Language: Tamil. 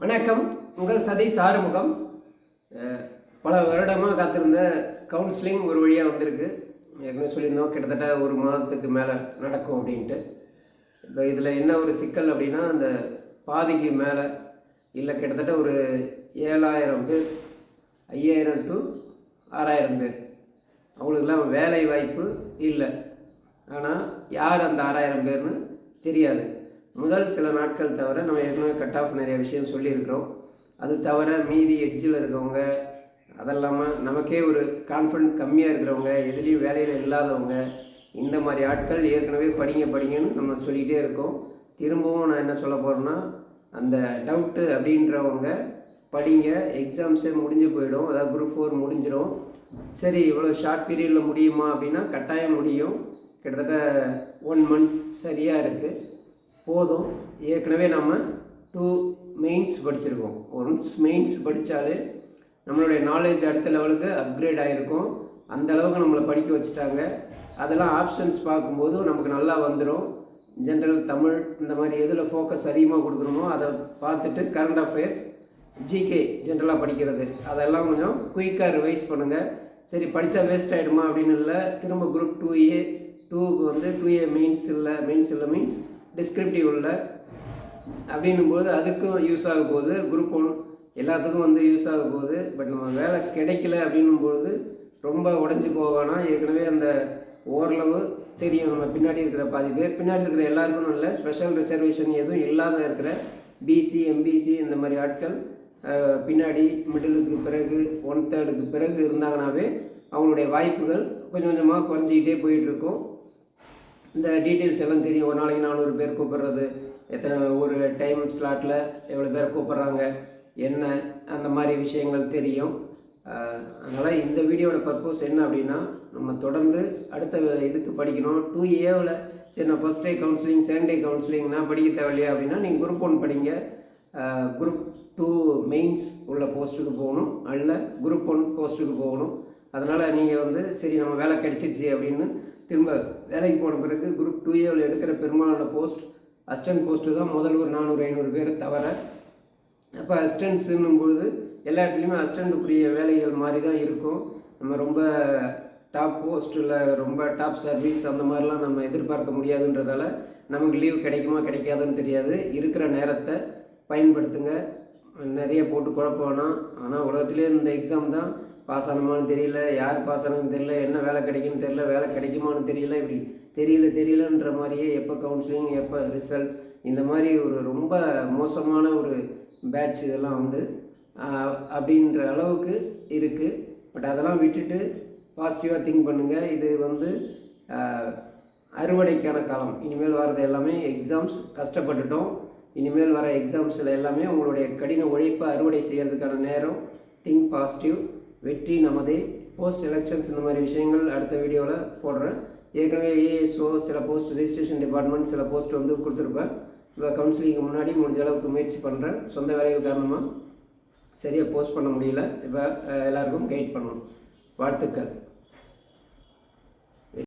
வணக்கம். உங்கள் சதீஷ் ஆறுமுகம். பல வருடமாக காத்திருந்த கவுன்சிலிங் ஒரு வழியாக வந்திருக்கு. ஏற்கனவே சொல்லியிருந்தோம், கிட்டத்தட்ட ஒரு மாதத்துக்கு மேலே நடக்கும் அப்படின்ட்டு. இப்போ இதில் என்ன ஒரு சிக்கல் அப்படின்னா, அந்த பாதிக்கு மேலே இல்லை கிட்டத்தட்ட ஒரு 7000 பேர், 5000 to 6000 பேர், அவங்களுக்கெல்லாம் வேலை வாய்ப்பு இல்லை. ஆனால் யார் அந்த 6000 பேர்னு தெரியாது. முதல் சில நாட்கள் தவிர நம்ம ஏற்கனவே கட் ஆஃப் நிறைய விஷயம் சொல்லியிருக்கிறோம். அது தவிர மீதி எட்ஜில் இருக்கவங்க, அதெல்லாமல் நமக்கே ஒரு கான்ஃபிடென்ட் கம்மியாக இருக்கிறவங்க, எதுலேயும் வேலையில் இல்லாதவங்க, இந்த மாதிரி ஆட்கள் ஏற்கனவே படிங்கன்னு நம்ம சொல்லிகிட்டே இருக்கோம். திரும்பவும் நான் என்ன சொல்ல போகிறேன்னா, அந்த டவுட்டு அப்படின்றவங்க படிங்க. எக்ஸாம்ஸே முடிஞ்சு போயிடும். அதாவது குரூப் 4 முடிஞ்சிடும். சரி, இவ்வளோ ஷார்ட் பீரியடில் முடியுமா அப்படின்னா கட்டாயம் முடியும். கிட்டத்தட்ட 1 month சரியாக இருக்குது, போதும். ஏற்கனவே நம்ம 2 மெயின்ஸ் படிச்சிருக்கோம். ஒன்ஸ் மெயின்ஸ் படித்தாலே நம்மளுடைய நாலேஜ் அடுத்த லெவலுக்கு அப்கிரேட் ஆகிருக்கும். அந்த அளவுக்கு நம்மளை படிக்க வச்சுட்டாங்க. அதெல்லாம் ஆப்ஷன்ஸ் பார்க்கும்போது நமக்கு நல்லா வந்துடும். ஜென்ரல், தமிழ், இந்த மாதிரி எதில் ஃபோக்கஸ் அதிகமாக கொடுக்கணுமோ அதை பார்த்துட்டு கரண்ட் அஃபேர்ஸ், ஜிகே ஜென்ரலாக படிக்கிறது, அதெல்லாம் கொஞ்சம் குயிக்காக ரிவைஸ் பண்ணுங்கள். சரி, படித்தா வேஸ்ட் ஆகிடுமா அப்படின்னு இல்லை. திரும்ப குரூப் 2A2க்கு வந்து 2A மெயின்ஸ் இல்லை மீன்ஸ் டிஸ்கிரிப்டிவ் இல்லை அப்படின்னும்போது அதுக்கும் யூஸ் ஆக போகுது. குரூப் 1 எல்லாத்துக்கும் வந்து யூஸ் ஆக போகுது. பட் நம்ம வேலை கிடைக்கல அப்படின்னும்போது ரொம்ப உடஞ்சி போவானா. ஏற்கனவே அந்த ஓரளவு தெரியும். நம்ம பின்னாடி இருக்கிற பாதி பேர், பின்னாடி இருக்கிற எல்லாருக்கும் இல்லை, ஸ்பெஷல் ரிசர்வேஷன் எதுவும் இல்லாத இருக்கிற பிசி, எம்பிசி இந்த மாதிரி ஆட்கள் பின்னாடி மிடிலுக்கு பிறகு 1/3க்கு பிறகு இருந்தாங்கனாவே அவங்களுடைய வாய்ப்புகள் கொஞ்சம் கொஞ்சமாக குறைஞ்சிக்கிட்டே போயிட்டுருக்கும். இந்த டீட்டெயில்ஸ் எல்லாம் தெரியும். ஒரு நாளைக்கு 400 பேர் கூப்பிட்றது, எத்தனை ஒரு டைம் ஸ்லாட்டில் எவ்வளோ பேர் கூப்பிட்றாங்க, என்ன, அந்த மாதிரி விஷயங்கள் தெரியும். அதனால் இந்த வீடியோட பர்பஸ் என்ன அப்படின்னா, நம்ம தொடர்ந்து அடுத்த இதுக்கு படிக்கணும். 2Aவில் சரி, நான் first day counselling, second day கவுன்சிலிங்னா படிக்க தேவையில்லையா அப்படின்னா, நீங்கள் குரூப் 1 படிங்க. குரூப் 2 மெயின்ஸ் உள்ள போஸ்ட்டுக்கு போகணும், அல்ல குரூப் 1 போஸ்ட்டுக்கு போகணும். அதனால் நீங்கள் வந்து சரி நம்ம வேலை கிடைச்சிருச்சு அப்படின்னு திரும்ப வேலைக்கு போன பிறகு குரூப் 2Aவில் எடுக்கிற பெரும்பாலான போஸ்ட் அசிஸ்டன்ட் போஸ்ட்டு தான். முதல் ஒரு 400-500 பேர் தவிர. அப்போ அசிஸ்டன்ட்ஸுன்னும் பொழுது எல்லா இடத்துலையுமே அசிஸ்டண்ட்டுக்குரிய வேலைகள் மாதிரி தான் இருக்கும். நம்ம ரொம்ப டாப் போஸ்ட்டில் ரொம்ப டாப் சர்வீஸ் அந்த மாதிரிலாம் நம்ம எதிர்பார்க்க முடியாதுன்றதால நமக்கு லீவ் கிடைக்குமா கிடைக்காதுன்னு தெரியாது. இருக்கிற நேரத்தை பயன்படுத்துங்க. நிறைய போட்டு குழப்பம் வேணாம். ஆனால் உலகத்துலேயே இந்த எக்ஸாம் தான். பாஸ் ஆனமான்னு தெரியல, யார் பாஸ் ஆனதுன்னு தெரியல, என்ன வேலை கிடைக்குன்னு தெரியல, வேலை கிடைக்குமான்னு தெரியல, இப்படி தெரியலன்ற மாதிரியே எப்போ கவுன்சிலிங், எப்போ ரிசல்ட், இந்த மாதிரி ஒரு ரொம்ப மோசமான ஒரு பேட்ச் இதெல்லாம் வந்து அப்படின்ற அளவுக்கு இருக்குது. பட் அதெல்லாம் விட்டுட்டு பாசிட்டிவாக திங்க் பண்ணுங்கள். இது வந்து அறுவடைக்கான காலம். இனிமேல் வர்றது எல்லாமே எக்ஸாம்ஸ். கஷ்டப்பட்டுட்டோம். இனிமேல் வர எக்ஸாம்ஸில் எல்லாமே உங்களுடைய கடின உழைப்பை அறுவடை செய்கிறதுக்கான நேரம். Think positive. வெற்றி நமதே. போஸ்ட் எலெக்ஷன்ஸ் இந்த மாதிரி விஷயங்கள் அடுத்த வீடியோவில் போடுறேன். ஏற்கனவே ஏஎஸ்ஓ சில போஸ்ட், ரெஜிஸ்ட்ரேஷன் டிபார்ட்மெண்ட் சில போஸ்ட் வந்து கொடுத்துருப்பேன். இப்போ கவுன்சிலிங்க்கு முன்னாடி முடிஞ்ச அளவுக்கு முயற்சி பண்ணுறேன். சொந்த வேலைகள் காரணமாக சரியாக போஸ்ட் பண்ண முடியல. இப்போ எல்லாருக்கும் கைட் பண்ணணும். வாழ்த்துக்கள்.